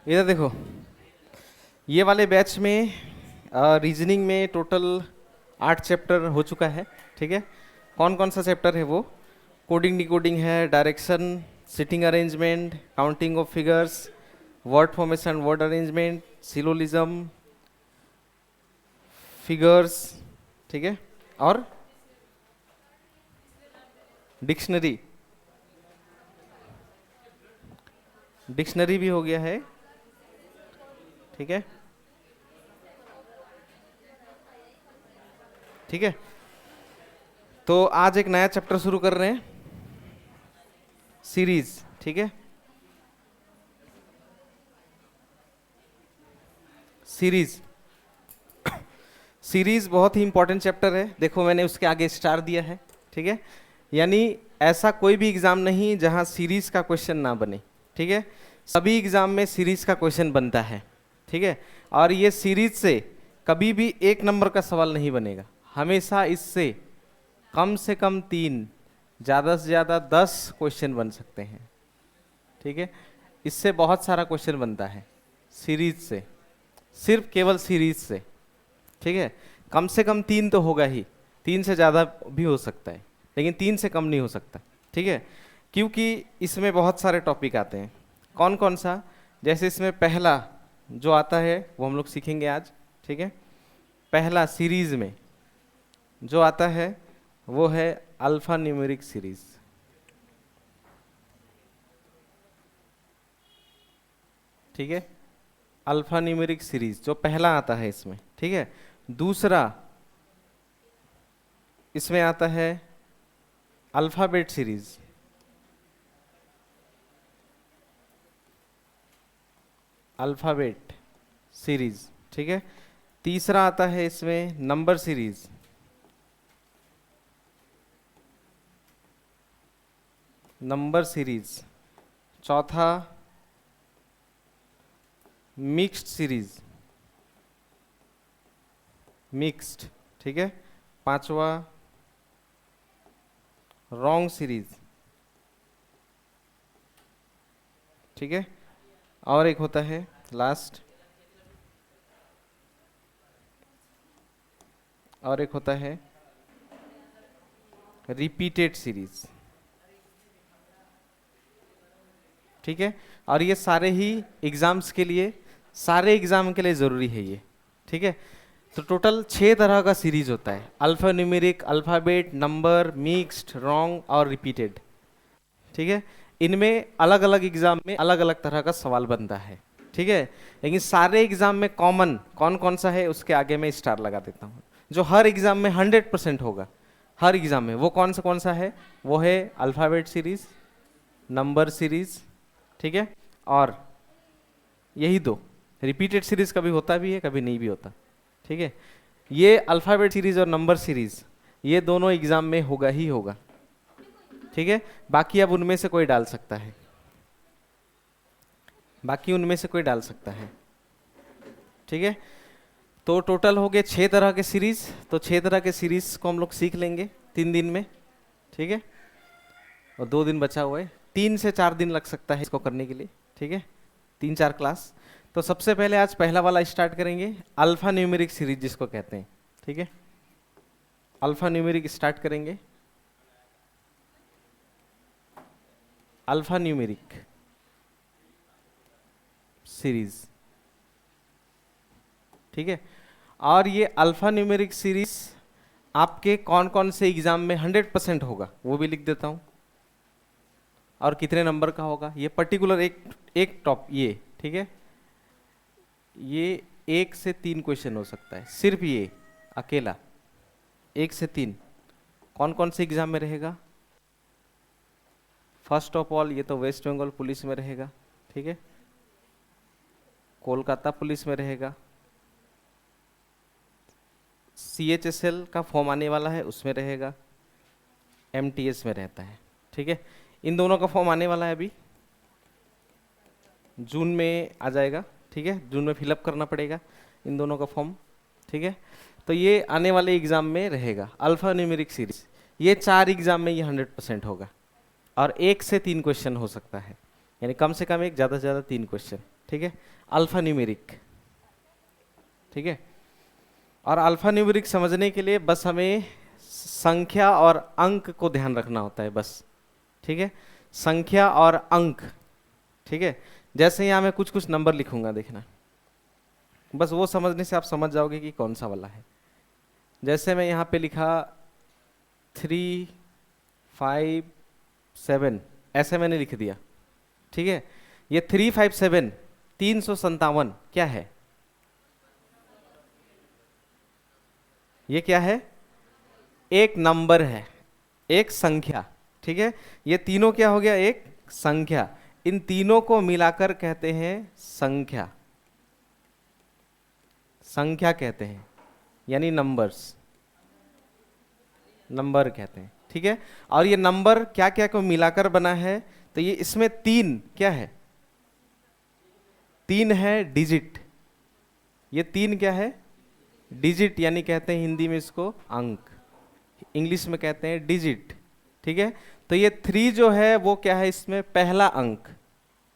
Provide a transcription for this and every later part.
इधर देखो, ये वाले बैच में रीजनिंग में टोटल 8 चैप्टर हो चुका है। ठीक है, कौन कौन सा चैप्टर है वो? कोडिंग डिकोडिंग है, direction, sitting arrangement, counting of figures, word formation, word arrangement, syllogism, figures, ठीक है, और डिक्शनरी। डिक्शनरी भी हो गया है। ठीक है, ठीक है। तो आज एक नया चैप्टर शुरू कर रहे हैं, सीरीज। ठीक है, सीरीज। सीरीज बहुत ही इंपॉर्टेंट चैप्टर है। देखो मैंने उसके आगे स्टार दिया है। ठीक है, यानी ऐसा कोई भी एग्जाम नहीं जहां सीरीज का क्वेश्चन ना बने। ठीक है, सभी एग्जाम में सीरीज का क्वेश्चन बनता है। ठीक है, और ये सीरीज से कभी भी 1 नंबर का सवाल नहीं बनेगा। हमेशा इससे कम से कम 3, ज़्यादा से ज़्यादा 10 क्वेश्चन बन सकते हैं। ठीक है, इससे बहुत सारा क्वेश्चन बनता है सीरीज से, सिर्फ केवल सीरीज से। ठीक है, कम से कम 3 तो होगा ही, 3 से ज़्यादा भी हो सकता है, लेकिन 3 से कम नहीं हो सकता। ठीक है, क्योंकि इसमें बहुत सारे टॉपिक आते हैं। कौन कौन सा? जैसे इसमें पहला जो आता है वो हम लोग सीखेंगे आज। ठीक है, पहला सीरीज में जो आता है वो है अल्फा न्यूमेरिक सीरीज। ठीक है, अल्फा न्यूमेरिक सीरीज जो पहला आता है इसमें। ठीक है, दूसरा इसमें आता है अल्फाबेट सीरीज। Alphabet series. ठीक है, तीसरा आता है इसमें नंबर सीरीज। Number series. चौथा मिक्स्ड सीरीज, मिक्स्ड। ठीक है, पांचवा रॉन्ग सीरीज। ठीक है, और एक होता है लास्ट, और एक होता है रिपीटेड सीरीज। ठीक है, और ये सारे ही एग्जाम्स के लिए, सारे एग्जाम के लिए ज़रूरी है ये। ठीक है, तो टोटल 6 तरह का सीरीज होता है, alpha numeric, alphabet, number, mixed, wrong और रिपीटेड। ठीक है, इनमें अलग अलग एग्जाम में अलग अलग तरह का सवाल बनता है। ठीक है, लेकिन सारे एग्जाम में कॉमन कौन कौन सा है उसके आगे मैं स्टार लगा देता हूँ, जो हर एग्जाम में 100% होगा। हर एग्जाम में वो कौन सा है? वो है अल्फ़ाबेट सीरीज, नंबर सीरीज। ठीक है, और यही दो। रिपीटेड सीरीज कभी होता भी है, कभी नहीं भी होता। ठीक है, ये अल्फ़ाबेट सीरीज और नंबर सीरीज ये दोनों एग्जाम में होगा ही होगा। ठीक है, बाकी अब उनमें से कोई डाल सकता है, बाकी उनमें से कोई डाल सकता है। ठीक है, तो टोटल हो गए 6 तरह के सीरीज। तो 6 तरह के सीरीज को हम लोग सीख लेंगे 3 दिन में। ठीक है, और 2 दिन बचा हुआ है, 3 से 4 दिन लग सकता है इसको करने के लिए। ठीक है, 3-4 क्लास। तो सबसे पहले आज पहला वाला स्टार्ट करेंगे, अल्फा न्यूमेरिक सीरीज जिसको कहते हैं। ठीक है, अल्फा न्यूमेरिक स्टार्ट करेंगे। Alpha numeric series. ठीक है, और ये अल्फा न्यूमेरिक सीरीज आपके कौन कौन से एग्जाम में 100% होगा वो भी लिख देता हूं, और कितने नंबर का होगा ये पर्टिकुलर एक टॉप ये। ठीक है, ये 1 से 3 क्वेश्चन हो सकता है, सिर्फ ये अकेला 1 से 3। कौन कौन से एग्जाम में रहेगा? फर्स्ट ऑफ ऑल ये तो वेस्ट बंगाल पुलिस में रहेगा। ठीक है, कोलकाता पुलिस में रहेगा, CHSL का फॉर्म आने वाला है उसमें रहेगा, MTS में रहता है। ठीक है, इन दोनों का फॉर्म आने वाला है, अभी जून में आ जाएगा। ठीक है, जून में फिलअप करना पड़ेगा इन दोनों का फॉर्म। ठीक है, तो ये आने वाले एग्जाम में रहेगा अल्फा न्यूमेरिक सीरीज। ये 4 एग्जाम में ये 100% होगा, और 1 से 3 क्वेश्चन हो सकता है, यानी कम से कम 1, ज़्यादा से ज़्यादा 3 क्वेश्चन। ठीक है, अल्फा न्यूमेरिक, ठीक है। और अल्फा न्यूमेरिक समझने के लिए बस हमें संख्या और अंक को ध्यान रखना होता है बस, ठीक है, संख्या और अंक, ठीक है। जैसे यहाँ मैं कुछ कुछ नंबर लिखूंगा, देखना, बस वो समझने से आप समझ जाओगे कि कौन सा वाला है। जैसे मैं यहाँ पे लिखा 3, 5, 7, ऐसे मैंने लिख दिया, ठीक है। ये 357 357 क्या है? ये क्या है? एक नंबर है, एक संख्या, ठीक है। ये तीनों क्या हो गया? एक संख्या। इन तीनों को मिलाकर कहते हैं संख्या, संख्या कहते हैं, यानी नंबर्स, नंबर कहते हैं, ठीक है। और ये नंबर क्या क्या को मिलाकर बना है? तो ये इसमें 3 क्या है? 3 है डिजिट। ये 3 क्या है? डिजिट, यानी कहते हैं हिंदी में इसको अंक, इंग्लिश में कहते हैं डिजिट, ठीक है। तो ये 3 जो है वो क्या है? इसमें पहला अंक,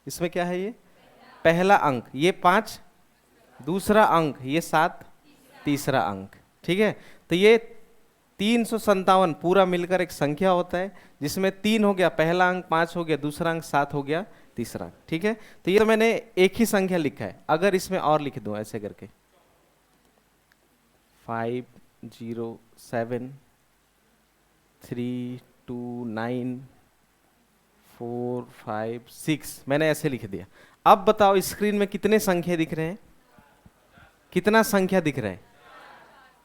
इसमें क्या है? ये पहला अंक। ये 5 दूसरा अंक, ये 7 तीसरा अंक, ठीक है। तो ये 357 पूरा मिलकर एक संख्या होता है, जिसमें 3 हो गया पहला अंक, 5 हो गया दूसरा अंक, 7 हो गया तीसरा अंक, ठीक है। तो ये तो मैंने एक ही संख्या लिखा है। अगर इसमें और लिख दूं ऐसे करके 5, 0, 7, 3, 2, 9, 4, 5, 6, मैंने ऐसे लिख दिया। अब बताओ स्क्रीन में कितने संख्या दिख रहे हैं? कितना संख्या दिख रहा है?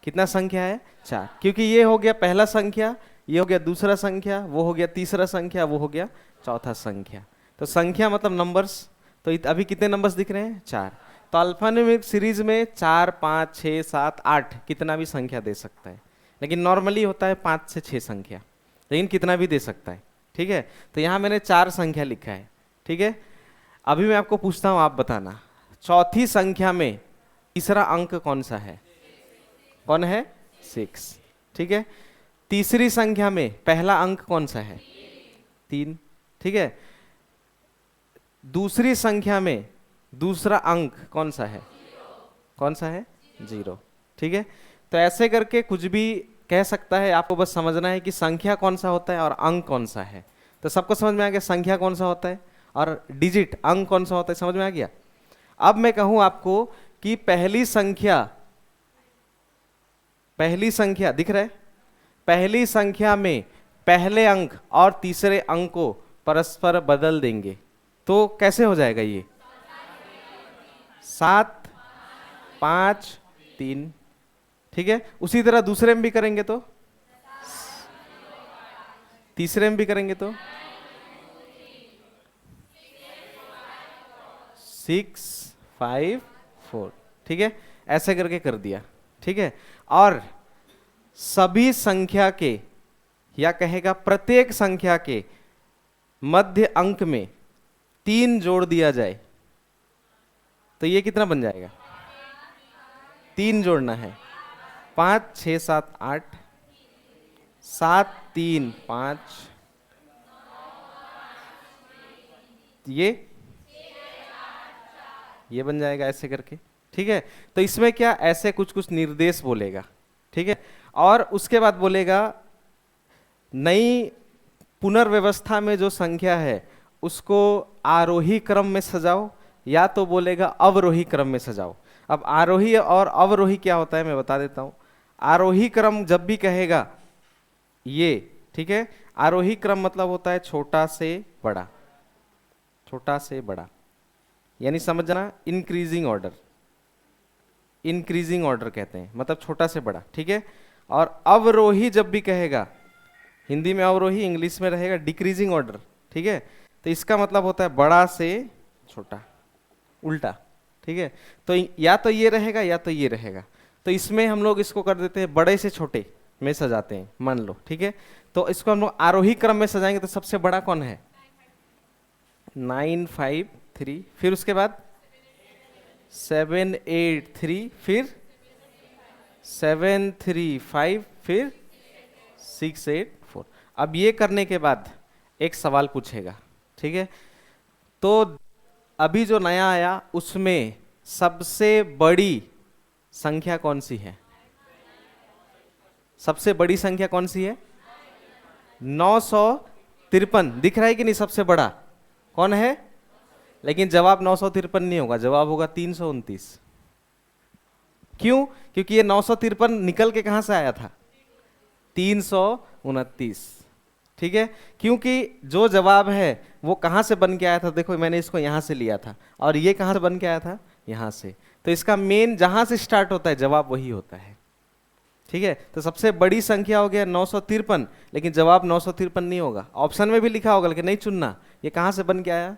कितना संख्या है? 4, क्योंकि ये हो गया पहला संख्या, ये हो गया दूसरा संख्या, वो हो गया तीसरा संख्या, वो हो गया चौथा संख्या। तो संख्या मतलब नंबर्स। तो अभी कितने नंबर्स दिख रहे हैं? 4। तो अल्फान्यूमेरिक सीरीज में 4, 5, 6, 7, 8 कितना भी संख्या दे सकता है, लेकिन नॉर्मली होता है 5 से 6 संख्या, लेकिन कितना भी दे सकता है, ठीक है। तो यहाँ मैंने 4 संख्या लिखा है, ठीक है। अभी मैं आपको पूछता हूँ, आप बताना, चौथी संख्या में तीसरा अंक कौन सा है? कौन है? 6, ठीक है। तीसरी संख्या में पहला अंक कौन सा है? 3, ठीक है। दूसरी संख्या में दूसरा अंक कौन सा है? कौन सा है? 0, ठीक है। तो ऐसे करके कुछ भी कह सकता है, आपको बस समझना है कि संख्या कौन सा होता है और अंक कौन सा है। तो सबको समझ में आ गया संख्या कौन सा होता है और डिजिट अंक कौन सा होता है, समझ में आ गया। अब मैं कहूं आपको कि पहली संख्या दिख रहा है, पहली संख्या में पहले अंक और तीसरे अंक को परस्पर बदल देंगे तो कैसे हो जाएगा? ये 7, 5, 3, ठीक है। उसी तरह दूसरे में भी करेंगे तो, तीसरे में भी करेंगे तो 6, 5, 4, ठीक है। ऐसे करके कर दिया, ठीक है। और सभी संख्या के, या कहेगा प्रत्येक संख्या के मध्य अंक में 3 जोड़ दिया जाए तो ये कितना बन जाएगा? 3 जोड़ना है, 5, 6, 7, 8, 7, 3, 5, ये बन जाएगा ऐसे करके, ठीक है। तो इसमें क्या ऐसे कुछ कुछ निर्देश बोलेगा, ठीक है। और उसके बाद बोलेगा नई पुनर्व्यवस्था में जो संख्या है उसको आरोही क्रम में सजाओ, या तो बोलेगा अवरोही क्रम में सजाओ। अब आरोही और अवरोही क्या होता है मैं बता देता हूं। आरोही क्रम जब भी कहेगा ये, ठीक है, आरोही क्रम मतलब होता है छोटा से बड़ा, छोटा से बड़ा, यानी समझना इंक्रीजिंग ऑर्डर, इंक्रीजिंग ऑर्डर कहते हैं, मतलब छोटा से बड़ा, ठीक है। और अवरोही जब भी कहेगा, हिंदी में अवरोही, इंग्लिश में रहेगा डिक्रीजिंग ऑर्डर, ठीक है। तो इसका मतलब होता है बड़ा से छोटा, उल्टा, ठीक है। तो या तो ये रहेगा या तो ये रहेगा। तो इसमें हम लोग इसको कर देते हैं बड़े से छोटे में सजाते हैं, मान लो, ठीक है। तो इसको हम लोग आरोही क्रम में सजाएंगे तो सबसे बड़ा कौन है? 9, 5, 3, फिर उसके बाद 7, 8, 3, फिर 7, 3, 5, फिर 6, 8, 4। अब ये करने के बाद एक सवाल पूछेगा, ठीक है। तो अभी जो नया आया उसमें सबसे बड़ी संख्या कौन सी है? सबसे बड़ी संख्या कौन सी है? 953 दिख रहा है कि नहीं? सबसे बड़ा कौन है? लेकिन जवाब 953 नहीं होगा, जवाब होगा 329। क्यों? क्योंकि ये 953 निकल के कहां से आया था? 329। ठीक है, क्योंकि जो जवाब है वो कहां से बन के आया था? देखो मैंने इसको यहां से लिया था और ये कहां से बन के आया था? यहां से। तो इसका मेन जहां से स्टार्ट होता है जवाब वही होता है। ठीक है, तो सबसे बड़ी संख्या हो गया 953, लेकिन जवाब 953 नहीं होगा। ऑप्शन में भी लिखा होगा लेकिन नहीं चुनना। ये कहां से बन के आया?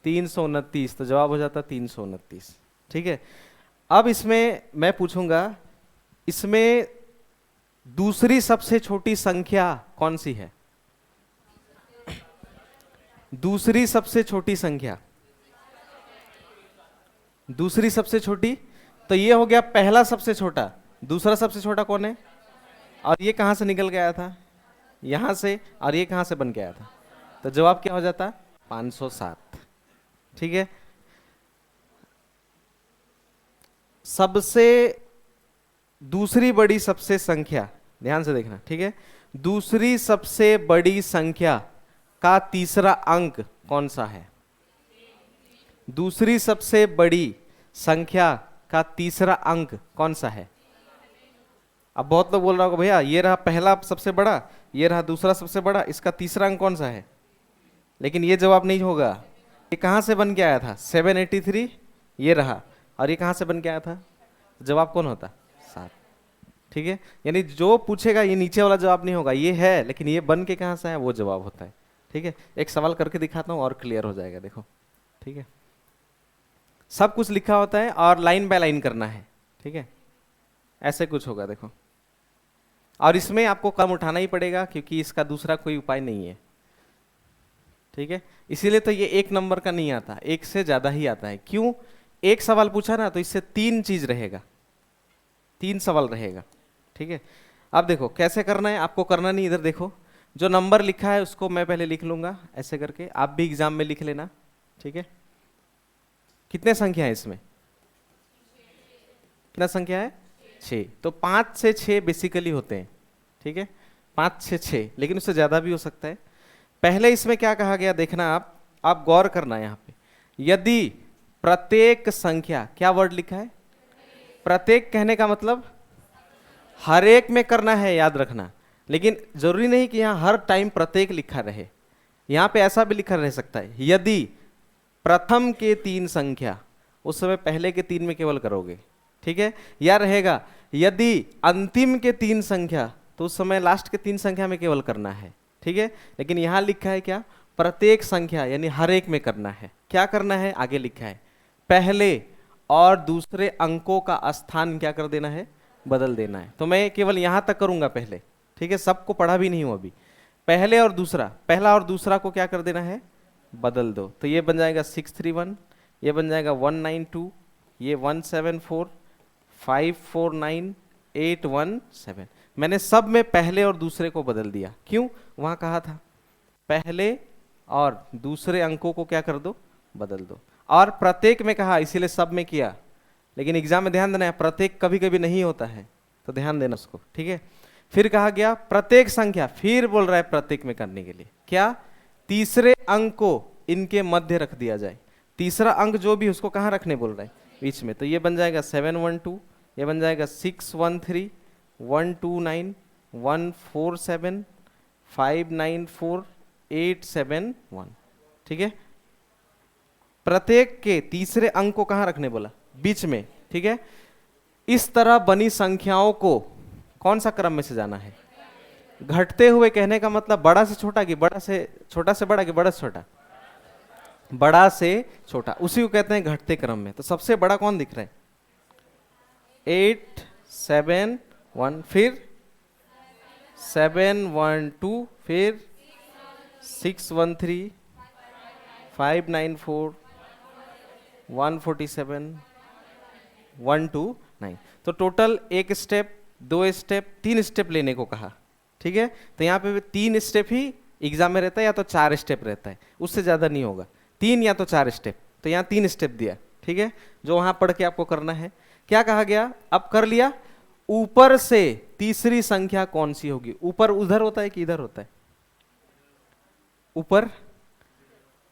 329, तो जवाब हो जाता 329। ठीक है, अब इसमें मैं पूछूंगा, इसमें दूसरी सबसे छोटी संख्या कौन सी है? दूसरी सबसे छोटी संख्या, दूसरी सबसे छोटी, तो ये हो गया पहला सबसे छोटा। दूसरा सबसे छोटा कौन है? और ये कहां से निकल के आया था? यहां से। और ये कहां से बन के आया था? तो जवाब क्या हो जाता? 507। ठीक है, सबसे दूसरी बड़ी सबसे संख्या, ध्यान से देखना। ठीक है, दूसरी सबसे बड़ी संख्या का तीसरा अंक कौन सा है? दूसरी सबसे बड़ी संख्या का तीसरा अंक कौन सा है? अब बहुत लोग बोल रहा होगा भैया ये रहा पहला सबसे बड़ा, ये रहा दूसरा सबसे बड़ा, इसका तीसरा अंक कौन सा है? लेकिन ये जवाब नहीं होगा। ये कहां से बन के आया था? 783, ये रहा। और ये कहां से बन के आया था? जवाब कौन होता? 7। ठीक है, यानी जो पूछेगा ये नीचे वाला जवाब नहीं होगा, ये है लेकिन ये बन के कहां से है वो जवाब होता है। ठीक है, एक सवाल करके दिखाता हूं और क्लियर हो जाएगा। देखो, ठीक है, सब कुछ लिखा होता है और लाइन बाय लाइन करना है। ठीक है, ऐसे कुछ होगा देखो। और इसमें आपको कम उठाना ही पड़ेगा क्योंकि इसका दूसरा कोई उपाय नहीं है। ठीक है, इसीलिए तो ये 1 नंबर का नहीं आता, 1 से ज्यादा ही आता है। क्यों? एक सवाल पूछा ना तो इससे 3 चीज रहेगा, 3 सवाल रहेगा। ठीक है, अब देखो कैसे करना है। आपको करना नहीं, इधर देखो, जो नंबर लिखा है उसको मैं पहले लिख लूंगा ऐसे करके, आप भी एग्जाम में लिख लेना। ठीक है, कितने संख्या है इसमें? कितना संख्या है? 6। तो 5 से 6 बेसिकली होते हैं। ठीक है, 5 से 6, लेकिन उससे ज्यादा भी हो सकता है। पहले इसमें क्या कहा गया देखना, आप गौर करना यहाँ पे। यदि प्रत्येक संख्या, क्या वर्ड लिखा है? प्रत्येक कहने का मतलब हर एक में करना है, याद रखना। लेकिन जरूरी नहीं कि यहाँ हर टाइम प्रत्येक लिखा रहे, यहाँ पे ऐसा भी लिखा रह सकता है। यदि प्रथम के 3 संख्या, उस समय पहले के 3 में केवल करोगे। ठीक है, या रहेगा यदि अंतिम के 3 संख्या, तो उस समय लास्ट के 3 संख्या में केवल करना है। ठीक है, लेकिन यहां लिखा है क्या? प्रत्येक संख्या, यानी हर एक में करना है। क्या करना है? आगे लिखा है पहले और दूसरे अंकों का स्थान क्या कर देना है? बदल देना है। तो मैं केवल यहां तक करूंगा पहले। ठीक है, सबको पढ़ा भी नहीं हूं अभी। पहले और दूसरा, पहला और दूसरा को क्या कर देना है? बदल दो। तो ये बन जाएगा 631, ये बन जाएगा 192, ये 174, 549, 817। मैंने सब में पहले और दूसरे को बदल दिया। क्यों? वहां कहा था पहले और दूसरे अंकों को क्या कर दो? बदल दो। और प्रत्येक में कहा, इसीलिए सब में किया। लेकिन एग्जाम में ध्यान देना है, प्रत्येक कभी कभी नहीं होता है, तो ध्यान देना उसको। ठीक है, फिर कहा गया प्रत्येक संख्या, फिर बोल रहा है प्रत्येक में करने के लिए क्या? तीसरे अंक को इनके मध्य रख दिया जाए। तीसरा अंक जो भी उसको कहाँ रखने बोल रहा है? बीच में। तो ये बन जाएगा 712, ये बन जाएगा 613, 129, 147, 594, 871। ठीक है, प्रत्येक के तीसरे अंक को कहाँ रखने बोला? बीच में। ठीक है, इस तरह बनी संख्याओं को कौन सा क्रम में से जाना है? घटते हुए। कहने का मतलब बड़ा से छोटा कि बड़ा से छोटा से बड़ा कि बड़ा से छोटा? बड़ा से छोटा, उसी को कहते हैं घटते क्रम में। तो सबसे बड़ा कौन दिख रहा है? 871, फिर 712, फिर 613, 594, 147, 129। तो टोटल 1 स्टेप, 2 स्टेप, 3 स्टेप लेने को कहा। ठीक है, तो यहाँ पे 3 स्टेप ही एग्जाम में रहता है, या तो 4 स्टेप रहता है, उससे ज्यादा नहीं होगा। 3 या तो 4 स्टेप। तो यहाँ 3 स्टेप दिया, ठीक है, जो वहां पढ़ के आपको करना है। क्या कहा गया, अब कर लिया, ऊपर से तीसरी संख्या कौन सी होगी। ऊपर उधर होता है कि इधर होता है, ऊपर,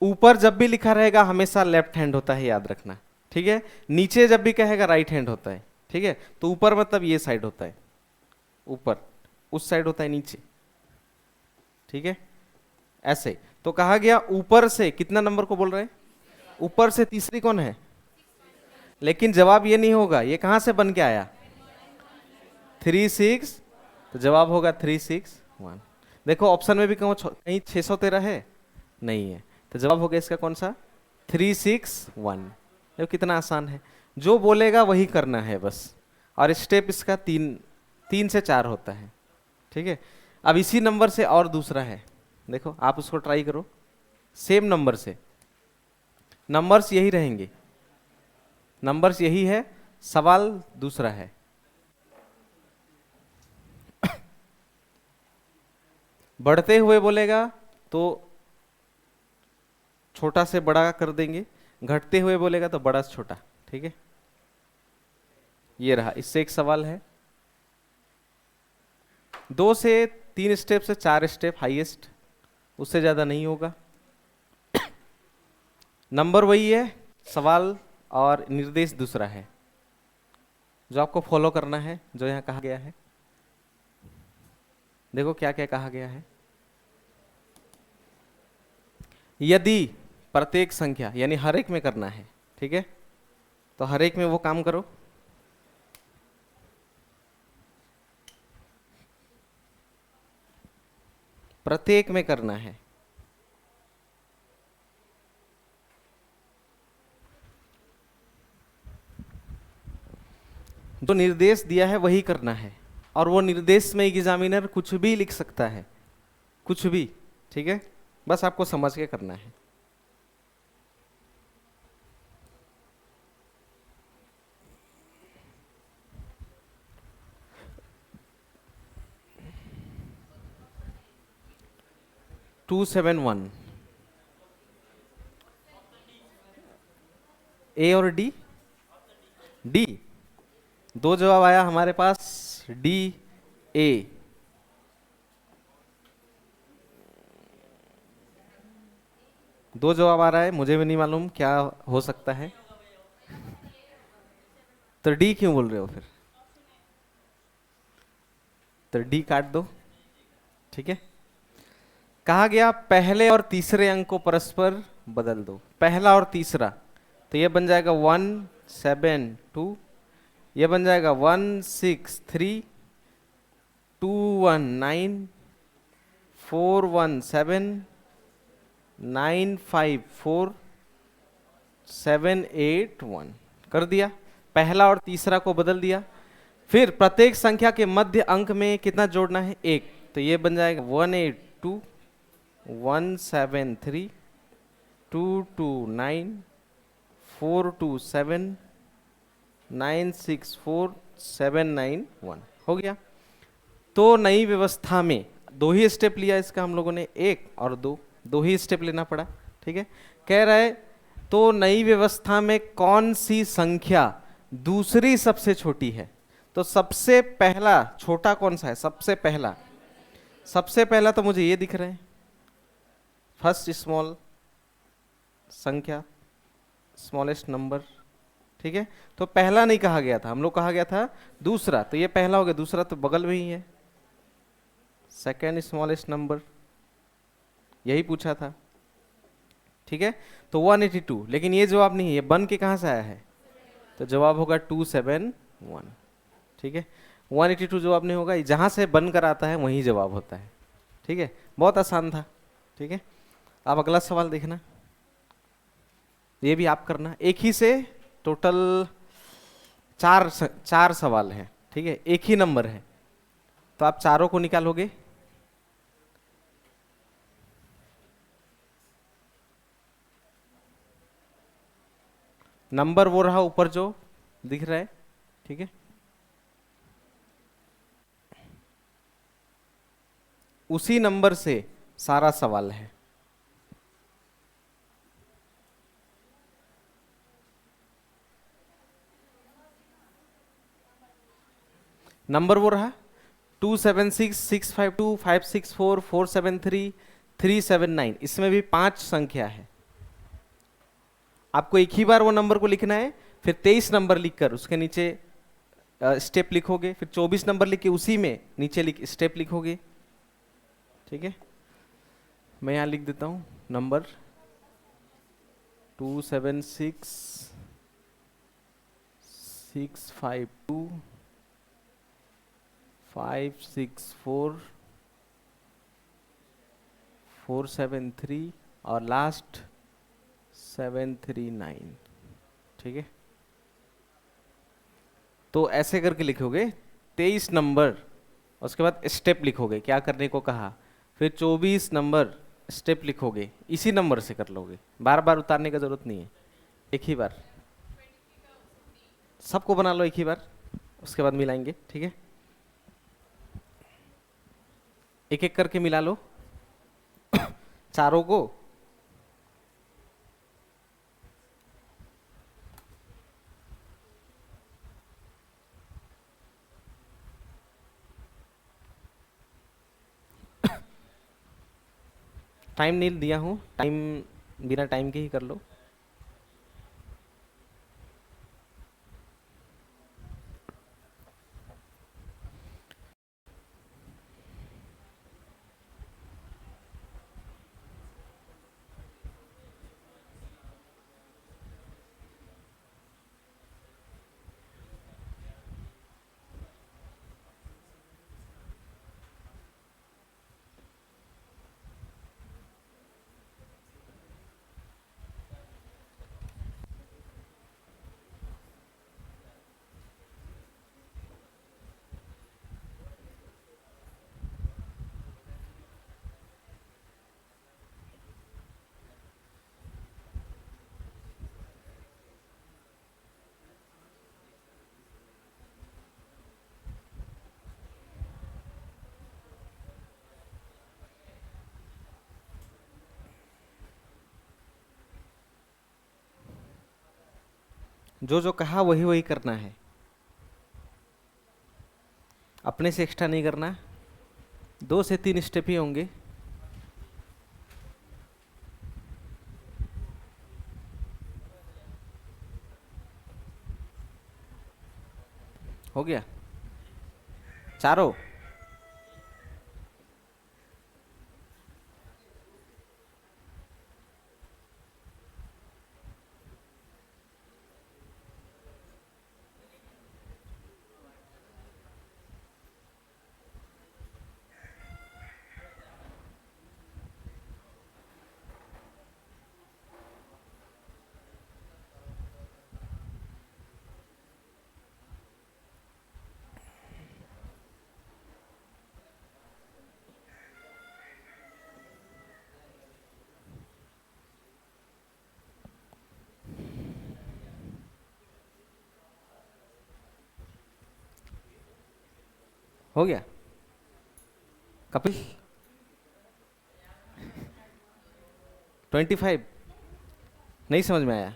ऊपर जब भी लिखा रहेगा हमेशा लेफ्ट हैंड होता है, याद रखना, ठीक है। नीचे जब भी कहेगा राइट हैंड होता है, ठीक है। तो ऊपर मतलब ये साइड होता है, ऊपर उस साइड होता है नीचे, ठीक है, ऐसे। तो कहा गया ऊपर से, कितना नंबर को बोल रहे हैं, ऊपर से तीसरी कौन है, लेकिन जवाब ये नहीं होगा, ये कहां से बन के आया, 3 6, तो जवाब होगा 3 6 1। देखो ऑप्शन में भी कहीं 613 है, नहीं है, तो जवाब होगा इसका कौन सा, 3 6 1। देखो कितना आसान है, जो बोलेगा वही करना है बस। और स्टेप इसका 3 से 4 होता है, ठीक है। अब इसी नंबर से और दूसरा है, देखो आप उसको ट्राई करो, सेम नंबर से, नंबर्स यही रहेंगे, नंबर्स यही है, सवाल दूसरा है। बढ़ते हुए बोलेगा तो छोटा से बड़ा कर देंगे, घटते हुए बोलेगा तो बड़ा से छोटा, ठीक है। ये रहा, इससे एक सवाल है। 2 से 3 स्टेप से 4 स्टेप हाईएस्ट, उससे ज्यादा नहीं होगा। नंबर वही है, सवाल और निर्देश दूसरा है, जो आपको फॉलो करना है, जो यहां कहा गया है। देखो क्या क्या कहा गया है, यदि प्रत्येक संख्या, यानी हर एक में करना है, ठीक है, तो हर एक में वो काम करो। प्रत्येक में करना है, जो निर्देश दिया है वही करना है। और वो निर्देश में एग्जामिनर कुछ भी लिख सकता है, कुछ भी, ठीक है, बस आपको समझ के करना है। टू 7 1, ए और डी, डी, दो जवाब आया हमारे पास, डी ए। दो जवाब आ रहा है, मुझे भी नहीं मालूम क्या हो सकता है, तो डी क्यों बोल रहे हो फिर, तो डी काट दो, ठीक है। कहा गया पहले और तीसरे अंक को परस्पर बदल दो, पहला और तीसरा, तो ये बन जाएगा 1 7 2, ये बन जाएगा 1 6 3 2 1 9 4 1 7 9 5 4 7 8 1, कर दिया, पहला और तीसरा को बदल दिया। फिर प्रत्येक संख्या के मध्य अंक में कितना जोड़ना है, 1, तो ये बन जाएगा 1 8 2 1 7 3 2 2 9 4 2 7 9 6 4 7 9 1, हो गया। तो नई व्यवस्था में 2 ही स्टेप लिया इसका हम लोगों ने, 1 और 2, 2 ही स्टेप लेना पड़ा, ठीक है। कह रहा है तो नई व्यवस्था में कौन सी संख्या दूसरी सबसे छोटी है, तो सबसे पहला छोटा कौन सा है, सबसे पहला, सबसे पहला तो मुझे ये दिख रहा है, फर्स्ट स्मॉल संख्या, स्मॉलेस्ट नंबर, ठीक है। तो पहला नहीं कहा गया था, हम लोग कहा गया था दूसरा, तो ये पहला हो गया, दूसरा तो बगल में ही है, सेकेंड स्मॉलेस्ट नंबर, यही पूछा था, ठीक है। तो 182, लेकिन ये जवाब नहीं है, ये बन के कहां से आया है, तो जवाब होगा 271, ठीक है। 182 जवाब नहीं होगा, जहां से बनकर आता है वही जवाब होता है, ठीक है। बहुत आसान था, ठीक है। अब अगला सवाल देखना, ये भी आप करना, एक ही से टोटल चार सवाल हैं, ठीक है, एक ही नंबर है, तो आप चारों को निकालोगे। नंबर वो रहा ऊपर जो दिख रहा है, ठीक है, उसी नंबर से सारा सवाल है। नंबर वो रहा 276652564473 इसमें भी 5 संख्या है। आपको एक ही बार वो नंबर को लिखना है, फिर 23 नंबर लिखकर उसके नीचे स्टेप लिखोगे, फिर 24 नंबर लिख के उसी में नीचे स्टेप लिखोगे। ठीक है, मैं यहां लिख देता हूं नंबर 276652564473 और लास्ट 739। ठीक है, तो ऐसे करके लिखोगे 23 नंबर, उसके बाद स्टेप लिखोगे क्या करने को कहा, फिर 24 नंबर स्टेप लिखोगे, इसी नंबर से कर लोगे, बार बार उतारने का जरूरत नहीं है, एक ही बार सबको बना लो एक ही बार, उसके बाद मिलाएंगे। ठीक है, एक एक करके मिला लो चारों को। टाइम नहीं दिया हूं, टाइम बिना टाइम के ही कर लो। जो जो कहा वही वही करना है, अपने से एक्स्ट्रा नहीं करना। 2 से 3 स्टेप ही होंगे। हो गया चारों? हो गया कपिल? 25 नहीं समझ में आया?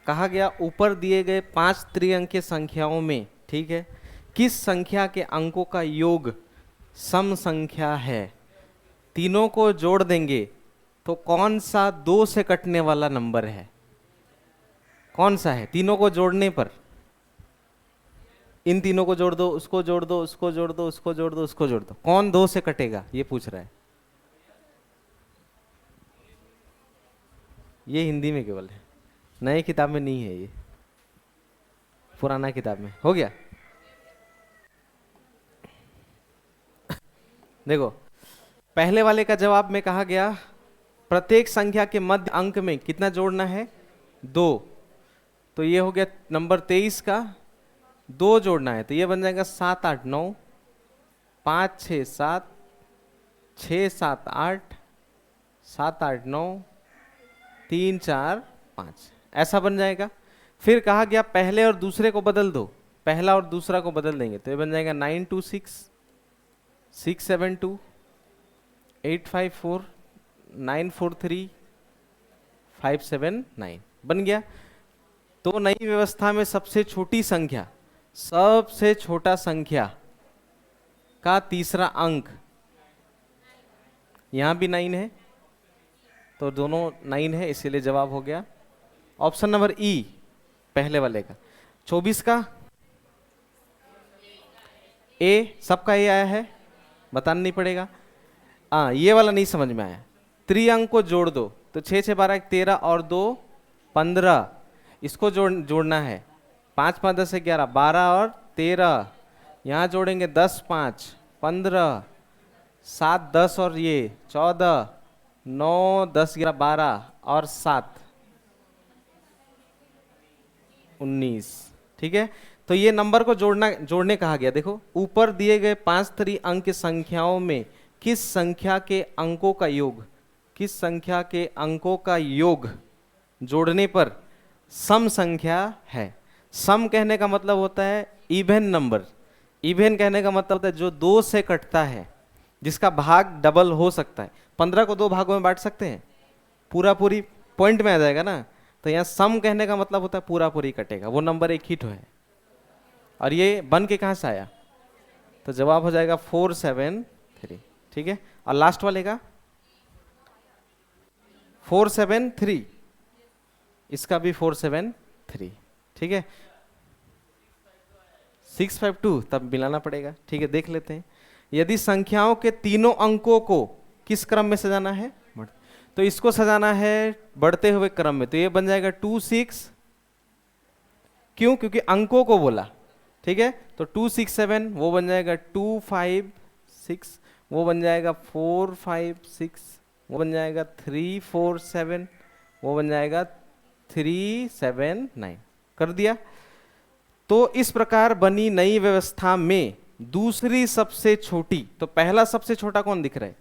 कहा गया ऊपर दिए गए 5 त्रिअंकीय संख्याओं में, ठीक है, किस संख्या के अंकों का योग सम संख्या है? तीनों को जोड़ देंगे तो कौन सा 2 से कटने वाला नंबर है? कौन सा है? तीनों को जोड़ने पर इन तीनों को जोड़ दो, उसको जोड़ दो, उसको जोड़ दो, उसको जोड़ दो, उसको जोड़ दो, कौन 2 से कटेगा ये पूछ रहा है। ये हिंदी में केवल है, नए किताब में नहीं है, ये पुराना किताब में। हो गया? देखो पहले वाले का जवाब में कहा गया प्रत्येक संख्या के मध्य अंक में कितना जोड़ना है? 2। तो ये हो गया नंबर 23 का 2 जोड़ना है, तो ये बन जाएगा 7 8 9, 5 6 7, 6 7 8, 7 8 9, 3 4 5, ऐसा बन जाएगा। फिर कहा गया पहले और दूसरे को बदल दो, पहला और दूसरा को बदल देंगे तो ये बन जाएगा 9 2 6, 6 7 2, 8 5 4, 9 4 3, 5 7 9 बन गया। तो नई व्यवस्था में सबसे छोटी संख्या, सबसे छोटा संख्या का तीसरा अंक, यहां भी 9 है, तो दोनों 9 है, इसीलिए जवाब हो गया ऑप्शन नंबर ई, पहले वाले का। 24 का ए, सबका ए आया है, बताना नहीं पड़ेगा। हाँ, ये वाला नहीं समझ में आया। त्रिअंक को जोड़ दो, तो 6 6 12 13 और 2 15, इसको जोड़ना है। 5 5 10 11 12 और 13, यहाँ जोड़ेंगे 10 5 15, 7 10 और ये 14, 9 10 11 12 और 7 19। ठीक है, तो ये नंबर को जोड़ने कहा गया। देखो ऊपर दिए गए 5 त्रिअंक की संख्याओं में किस संख्या के अंकों का योग, किस संख्या के अंकों का योग जोड़ने पर सम संख्या है। सम कहने का मतलब होता है इवन नंबर। इवन कहने का मतलब होता है जो 2 से कटता है, जिसका भाग डबल हो सकता है। 15 को 2 भागों में बांट सकते हैं, पूरा पूरी पॉइंट में आ जाएगा ना। तो यहाँ सम कहने का मतलब होता है पूरा पूरी कटेगा, वो नंबर एक हिट है। और ये बन के कहाँ से आया, तो जवाब हो जाएगा 4 7 3। ठीक है, और लास्ट वाले का 4 7 3, इसका भी 4 7 3। ठीक है, 6 5 2, तब मिलाना पड़ेगा। ठीक है, देख लेते हैं। यदि संख्याओं के तीनों अंकों को किस क्रम में सजाना है, तो इसको सजाना है बढ़ते हुए क्रम में, तो ये बन जाएगा 2 6। क्यों, क्योंकि अंकों को बोला। ठीक है, तो 2 6 7, वो बन जाएगा 2 5 6, वो बन जाएगा 4 5 6, वो बन जाएगा 3 4 7, वो बन जाएगा 3 7 9। कर दिया। तो इस प्रकार बनी नई व्यवस्था में दूसरी सबसे छोटी, तो पहला सबसे छोटा कौन दिख रहा है,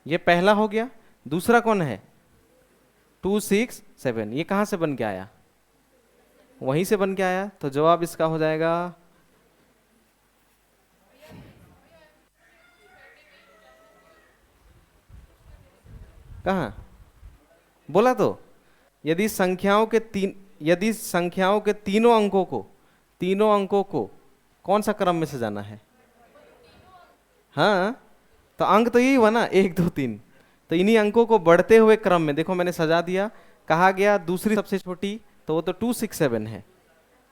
ये पहला हो गया। दूसरा कौन है 2 6 7, ये कहां से बन के आया, वहीं से बन के आया। तो जवाब इसका हो जाएगा कहां, बोला तो यदि संख्याओं के तीनों अंकों को कौन सा क्रम में सजाना है। हाँ, तो अंक तो यही हुआ ना 1 2 3, तो इन्हीं अंकों को बढ़ते हुए क्रम में देखो मैंने सजा दिया। कहा गया दूसरी सबसे छोटी, तो वो तो 2 6 7 है,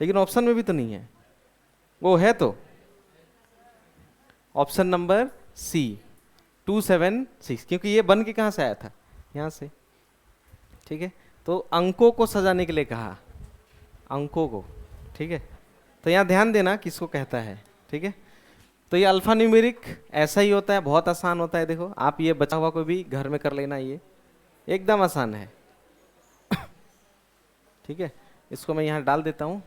लेकिन ऑप्शन में भी तो नहीं है, वो है तो ऑप्शन नंबर सी 2 7 6, क्योंकि ये बन के कहां से आया था, यहां से। ठीक है, तो अंकों को सजाने के लिए कहा, अंकों को। ठीक है, तो यहाँ ध्यान देना किसको कहता है। ठीक है, तो ये अल्फा न्यूमेरिक ऐसा ही होता है, बहुत आसान होता है। देखो आप ये बचा हुआ को भी घर में कर लेना, ये एकदम आसान है। ठीक है, इसको मैं यहाँ डाल देता हूँ।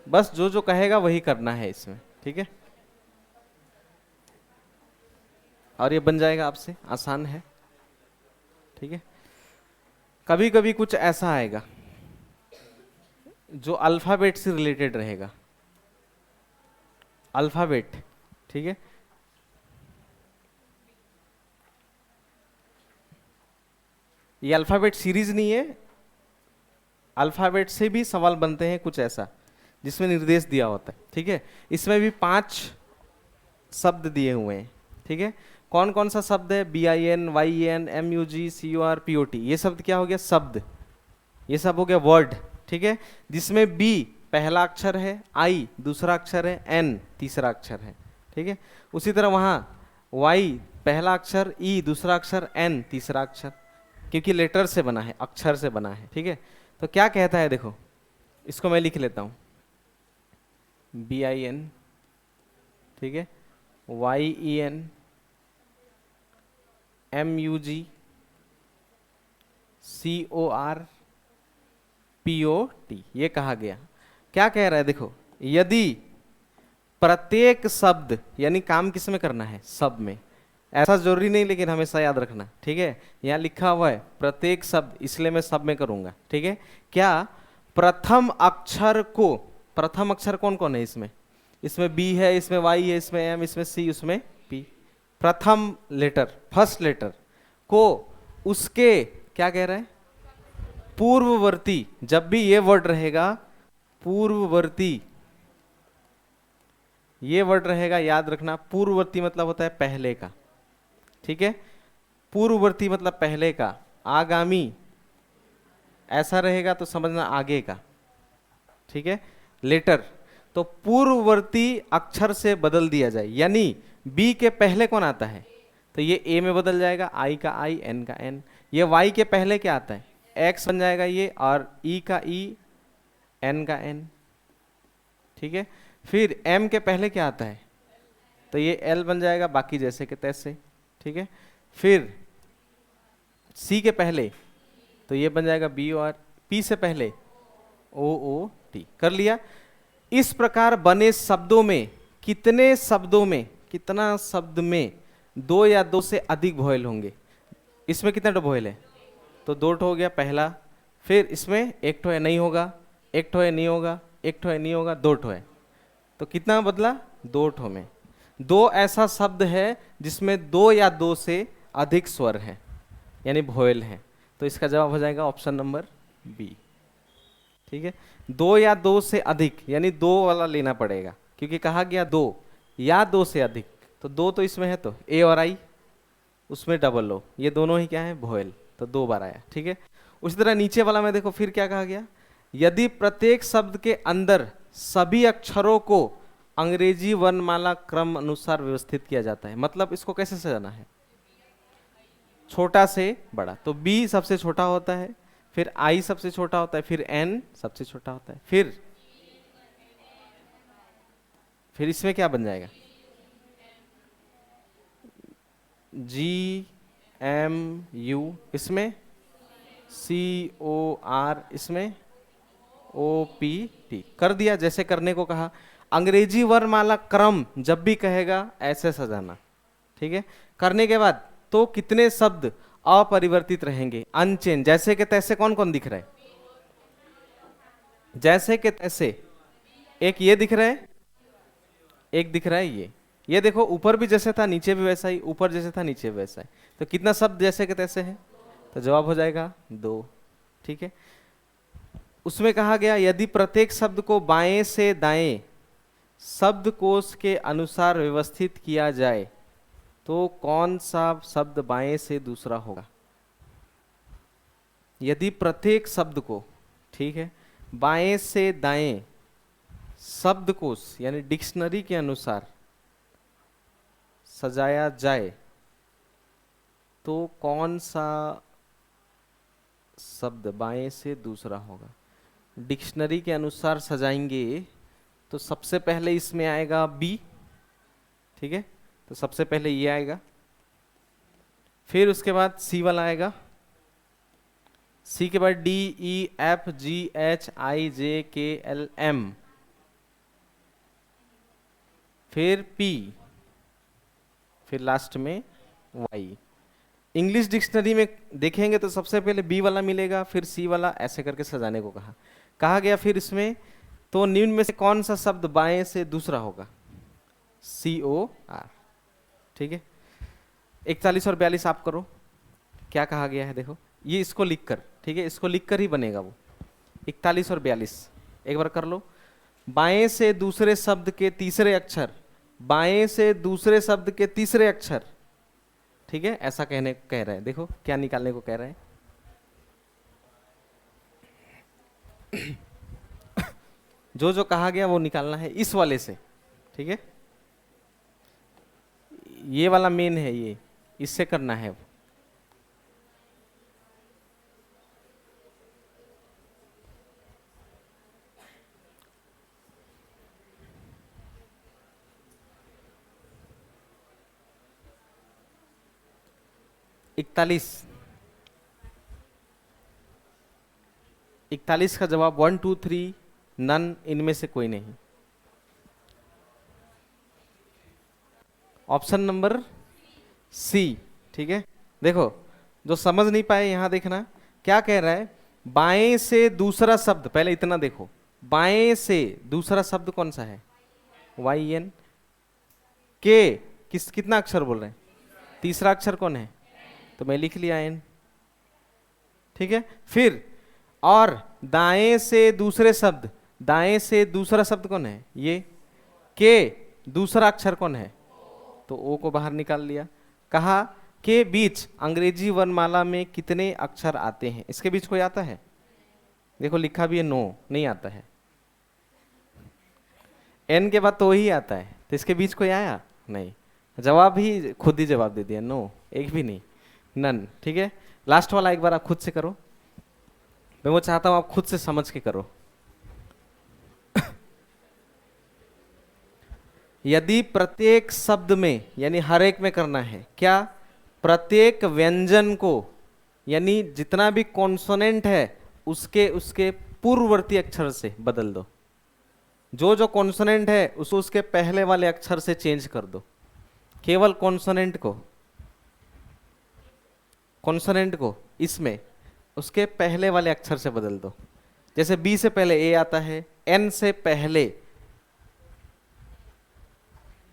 बस जो जो कहेगा वही करना है इसमें। ठीक है, और ये बन जाएगा आपसे, आसान है। ठीक है, कभी कभी कुछ ऐसा आएगा जो अल्फाबेट से रिलेटेड रहेगा, अल्फाबेट। ठीक है, ये अल्फाबेट सीरीज नहीं है, अल्फाबेट से भी सवाल बनते हैं कुछ ऐसा जिसमें निर्देश दिया होता है। ठीक है, इसमें भी 5 शब्द दिए हुए हैं। ठीक है, कौन कौन सा शब्द है, BIN YN MUG CUR POT, ये शब्द क्या हो गया, शब्द, ये सब हो गया वर्ड। ठीक है, जिसमें B पहला अक्षर है, I दूसरा अक्षर है, N तीसरा अक्षर है। ठीक है, उसी तरह वहाँ Y पहला अक्षर, E दूसरा अक्षर, N तीसरा अक्षर, क्योंकि लेटर से बना है, अक्षर से बना है। ठीक है, तो क्या कहता है देखो, इसको मैं लिख लेता हूँ, BIN, ठीक है, YEN MUG COR POT, ये कहा गया। क्या कह रहा है देखो, यदि प्रत्येक शब्द, यानी काम किस में करना है, सब में, ऐसा जरूरी नहीं लेकिन हमेशा याद रखना। ठीक है, यहाँ लिखा हुआ है प्रत्येक शब्द, इसलिए मैं सब में करूंगा। ठीक है, क्या प्रथम अक्षर को, प्रथम अक्षर कौन कौन है इसमें, इसमें B है, इसमें Y है, इसमें M, इसमें C, उसमें P। प्रथम लेटर, फर्स्ट लेटर को उसके क्या कह रहे हैं, पूर्ववर्ती, जब भी ये वर्ड रहेगा पूर्ववर्ती, ये वर्ड रहेगा, याद रखना पूर्ववर्ती मतलब होता है पहले का, ठीक है, पूर्ववर्ती मतलब पहले का, आगामी ऐसा रहेगा तो समझना आगे का, ठीक है। लेटर तो पूर्ववर्ती अक्षर से बदल दिया जाए, यानी बी के पहले कौन आता है, तो ये ए में बदल जाएगा, आई का आई, एन का एन। ये वाई के पहले क्या आता है, एक्स बन जाएगा ये, और ई का ई, एन का एन, ठीक है। फिर एम के पहले क्या आता है, तो ये एल बन जाएगा, बाकी जैसे के तैसे, ठीक है। फिर सी के पहले तो ये बन जाएगा बी, और पी से पहले ओ ओ टी, कर लिया। इस प्रकार बने शब्दों में कितने शब्दों में, कितना शब्द में दो या दो से अधिक वोवेल होंगे, इसमें कितना वोवेल है, तो दो ठो हो गया पहला। फिर इसमें एक ठो है नहीं होगा, एक ठो है नहीं होगा, एक ठो है नहीं होगा, दो ठो है, तो कितना बदला, दो ठो में। दो ऐसा शब्द है जिसमें दो या दो से अधिक स्वर हैं, यानी वोवेल हैं, तो इसका जवाब हो जाएगा ऑप्शन नंबर बी, ठीक है। दो या दो से अधिक यानी दो वाला लेना पड़ेगा, क्योंकि कहा गया दो या दो से अधिक, तो दो तो इसमें है, तो ए और आई उसमें डबल ओ, ये दोनों ही क्या है, वोवेल, तो दो बार आया, ठीक है। उसी तरह नीचे वाला में देखो, फिर क्या कहा गया, यदि प्रत्येक शब्द के अंदर सभी अक्षरों को अंग्रेजी वर्णमाला क्रम अनुसार व्यवस्थित किया जाता है, मतलब इसको कैसे सजाना है, छोटा से बड़ा, तो बी सबसे छोटा होता है, फिर आई सबसे छोटा होता है, फिर एन सबसे छोटा होता है, फिर इसमें क्या बन जाएगा, जी एम यू, इसमें सी ओ आर, इसमें ओ पी टी, कर दिया जैसे करने को कहा। अंग्रेजी वर्णमाला क्रम जब भी कहेगा ऐसे सजाना, ठीक है। करने के बाद तो कितने शब्द अपरिवर्तित रहेंगे, अनचेंज, जैसे के तैसे कौन कौन दिख रहा है, जैसे के तैसे एक ये दिख रहा है, एक दिख रहा है ये देखो, ऊपर भी जैसे था नीचे भी वैसा ही, ऊपर जैसे था नीचे भी वैसा है, तो कितना शब्द जैसे के तैसे है, तो जवाब हो जाएगा दो, ठीक है। उसमें कहा गया यदि प्रत्येक शब्द को बाएं से दाएं शब्दकोश के अनुसार व्यवस्थित किया जाए तो कौन सा शब्द बाएं से दूसरा होगा, यदि प्रत्येक शब्द को, ठीक है, बाएं से दाएं शब्दकोश यानी डिक्शनरी के अनुसार सजाया जाए तो कौन सा शब्द बाएं से दूसरा होगा। डिक्शनरी के अनुसार सजाएंगे तो सबसे पहले इसमें आएगा बी, ठीक है, तो सबसे पहले ये आएगा, फिर उसके बाद सी वाला आएगा, सी के बाद D E F G H I J K L M, फिर पी, फिर लास्ट में वाई। इंग्लिश डिक्शनरी में देखेंगे तो सबसे पहले बी वाला मिलेगा, फिर सी वाला, ऐसे करके सजाने को कहा गया। फिर इसमें तो निम्न में से कौन सा शब्द बाएं से दूसरा होगा, सी ओ आर, ठीक है। 41 और 42 आप करो, क्या कहा गया है देखो, ये इसको लिख कर, ठीक है, इसको लिख कर ही बनेगा वो। 41 और 42 एक बार कर लो। बाएं से दूसरे शब्द के तीसरे अक्षर, बाएं से दूसरे शब्द के तीसरे अक्षर, ठीक है, ऐसा कह रहे हैं, देखो क्या निकालने को कह रहे हैं। जो जो कहा गया वो निकालना है इस वाले से, ठीक है, ये वाला मेन है, ये इससे करना है। इकतालीस का जवाब 1 2 3 नन, इनमें से कोई नहीं। ऑप्शन नंबर सी, ठीक है। देखो जो समझ नहीं पाए यहां देखना क्या कह रहा है, बाएं से दूसरा शब्द, पहले इतना देखो, बाएं से दूसरा शब्द कौन सा है, वाई एन, के कितना अक्षर बोल रहे हैं, तीसरा अक्षर कौन है? तो मैं लिख लिया एन, ठीक है। फिर और दाएं से दूसरे शब्द, दाएं से दूसरा शब्द कौन है? ये के दूसरा अक्षर कौन है? तो ओ को बाहर निकाल लिया। कहा के बीच अंग्रेजी वर्णमाला में कितने अक्षर आते हैं? इसके बीच कोई आता है? देखो लिखा भी है नो, नहीं आता है। एन के बाद तो वही आता है, तो इसके बीच कोई आया नहीं। जवाब ही खुद ही जवाब दे दिया, नो, एक भी नहीं, नन, ठीक है। लास्ट वाला एक बार आप खुद से करो, मैं वो चाहता हूं आप खुद से समझ के करो। यदि प्रत्येक शब्द में, यानी हर एक में करना है क्या, प्रत्येक व्यंजन को, यानी जितना भी कॉन्सोनेंट है उसके उसके पूर्ववर्ती अक्षर से बदल दो। जो जो कॉन्सोनेंट है उसको उसके पहले वाले अक्षर से चेंज कर दो। केवल कॉन्सोनेंट को, कॉन्सोनेंट को इसमें उसके पहले वाले अक्षर से बदल दो। जैसे बी से पहले ए आता है, एन से पहले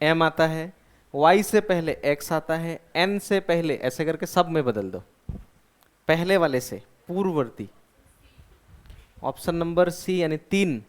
एम आता है, वाई से पहले एक्स आता है, एन से पहले, ऐसे करके सब में बदल दो, पहले वाले से पूर्ववर्ती। ऑप्शन नंबर सी यानी 3।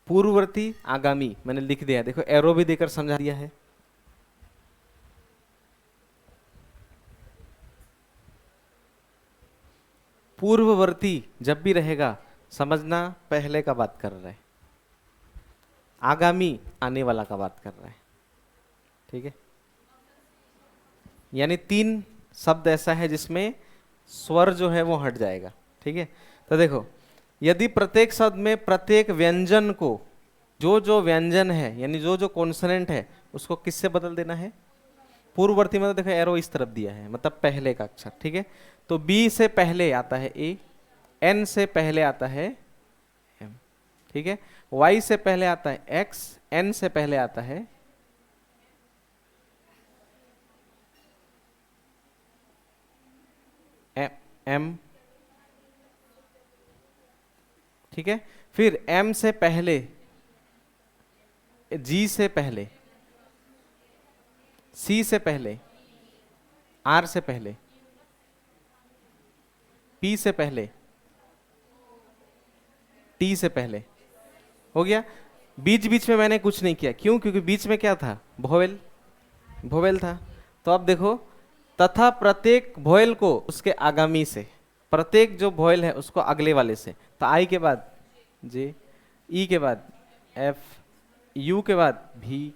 पूर्ववर्ती आगामी मैंने लिख दिया, देखो एरो भी देकर समझा दिया है। पूर्ववर्ती जब भी रहेगा समझना पहले का बात कर रहा है, आगामी आने वाला का बात कर रहा है, ठीक है। यानी 3 शब्द ऐसा है जिसमें स्वर जो है वो हट जाएगा, ठीक है। तो देखो यदि प्रत्येक शब्द में प्रत्येक व्यंजन को, जो जो व्यंजन है यानी जो जो कॉन्सोनेंट है उसको किससे बदल देना है? पूर्ववर्ती, मतलब देखो एरो इस तरफ दिया है, मतलब पहले का अक्षर, ठीक है। तो बी से पहले आता है ए, एन से पहले आता है एम, ठीक है। वाई से पहले आता है एक्स, एन से पहले आता है एम, ठीक है। फिर एम से पहले, जी से पहले, सी से पहले, आर से पहले, पी से पहले, टी से पहले, हो गया। बीच बीच में मैंने कुछ नहीं किया, क्यों? क्योंकि बीच में क्या था? वोवेल, वोवेल था। तो अब देखो, तथा प्रत्येक वोवेल को उसके आगामी से, प्रत्येक जो वोवेल है उसको अगले वाले से। तो आई के बाद जे, ई के बाद एफ, यू के बाद भी,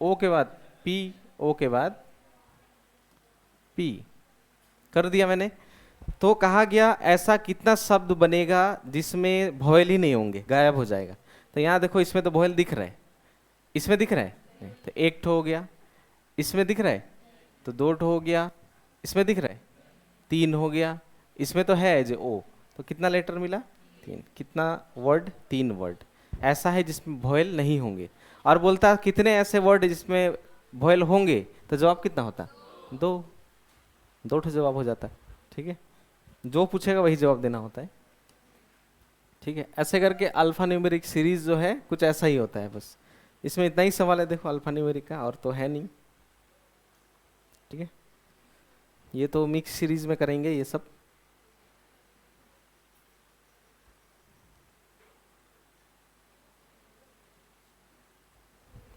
ओ के बाद पी, ओ के बाद पी, कर दिया मैंने। तो कहा गया ऐसा कितना शब्द बनेगा जिसमें वोवेल ही नहीं होंगे, गायब हो जाएगा। तो यहाँ देखो इसमें तो वोवेल दिख रहा है, इसमें दिख रहा है नहीं, तो 1 ठो हो गया, इसमें दिख रहा है तो 2 ठो हो गया, इसमें दिख रहा है 3 हो गया, इसमें तो है जो ओ, तो कितना लेटर मिला? 3। कितना वर्ड? 3 वर्ड ऐसा है जिसमें वोवेल नहीं होंगे। और बोलता कितने ऐसे वर्ड जिसमें वोवेल होंगे, तो जवाब कितना होता? 2 ठो जवाब हो जाता है, ठीक है। जो पूछेगा वही जवाब देना होता है, ठीक है। ऐसे करके अल्फा न्यूमेरिक सीरीज जो है कुछ ऐसा ही होता है, बस इसमें इतना ही सवाल है देखो अल्फा न्यूमेरिक का, और तो है नहीं, ठीक है। ये तो मिक्स सीरीज में करेंगे ये सब,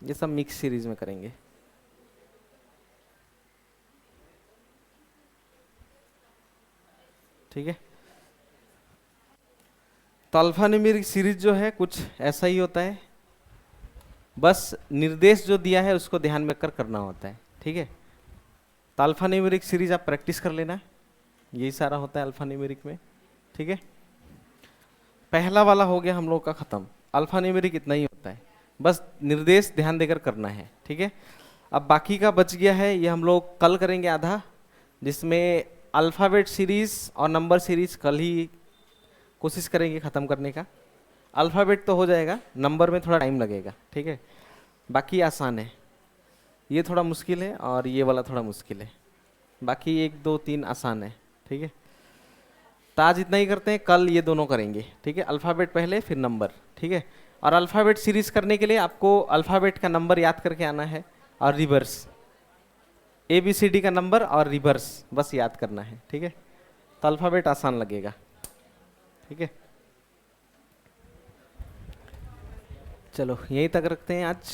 ये सब मिक्स सीरीज में करेंगे, ठीक है। तो अल्फा न्यूमेरिक सीरीज जो है कुछ ऐसा ही होता है, बस निर्देश जो दिया है उसको ध्यान में रखकर करना होता है, ठीक है। तो अल्फा न्यूमेरिक सीरीज आप प्रैक्टिस कर लेना, यही सारा होता है अल्फा न्यूमेरिक में, ठीक है। पहला वाला हो गया हम लोग का खत्म। अल्फा न्यूमेरिक इतना ही होता है, बस निर्देश ध्यान देकर करना है, ठीक है। अब बाकी का बच गया है, ये हम लोग कल करेंगे आधा, जिसमें अल्फ़ाबेट सीरीज और नंबर सीरीज कल ही कोशिश करेंगे ख़त्म करने का। अल्फ़ाबेट तो हो जाएगा, नंबर में थोड़ा टाइम लगेगा, ठीक है। बाकी आसान है, ये थोड़ा मुश्किल है और ये वाला थोड़ा मुश्किल है, बाकी 1 2 3 आसान है, ठीक है। तो आज इतना ही करते हैं, कल ये दोनों करेंगे, ठीक है। अल्फ़ाबेट पहले फिर नंबर, ठीक है। और अल्फ़ाबेट सीरीज करने के लिए आपको अल्फ़ाबेट का नंबर याद करके आना है और रिवर्स, ABCD का नंबर और रिवर्स बस याद करना है, ठीक है। तो अल्फ़ाबेट आसान लगेगा, ठीक है। चलो यहीं तक रखते हैं आज।